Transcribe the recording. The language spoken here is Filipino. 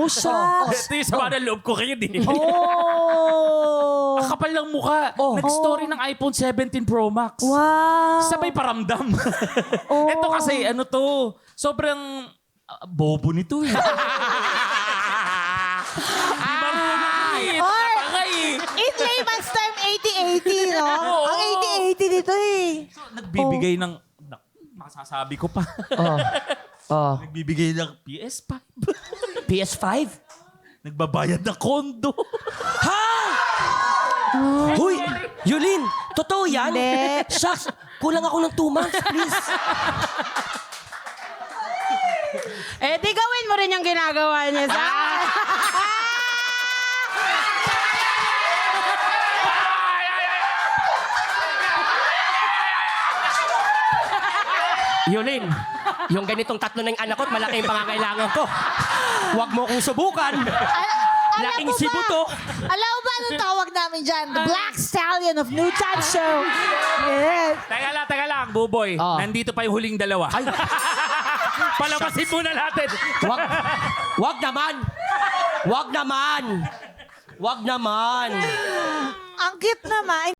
Shucks. Ito yung sama ng loob ko kayo din. Oh. Ang kapal ng mukha. Oh. Nag-story ng iPhone 17 Pro Max. Wow. Sabay paramdam. Oh. Ito kasi, ano to, sobrang bobo nito eh. Di marunong eh. Oy. Tatanga eh. In layman's term, 80-80, no? Oo. Ang 80-80 dito eh. So, nagbibigay ng, masasabi ko pa. Oh. Nagbibigay ng PS5. PS5? Nagbabayad ng kondo. Huy! Yulin! Totoo yan? Hindi. Shucks! Kulang ako ng 2 months, please. Eh, di gawin mo rin yung ginagawa niya sa... Yulin, yung ganitong tatlo ng anak ko, malaki yung pangangailangan ko. Huwag mo kong subukan. Laking mo ba? Cebu to. Alam mo ba anong tawag namin dyan? The Black Stallion of New Time Show. Yes. Teka lang, Buboy. Oh. Nandito pa yung huling dalawa. Ay, Palabasin muna natin. wag naman. Wag naman. Wag naman. Ang cute naman.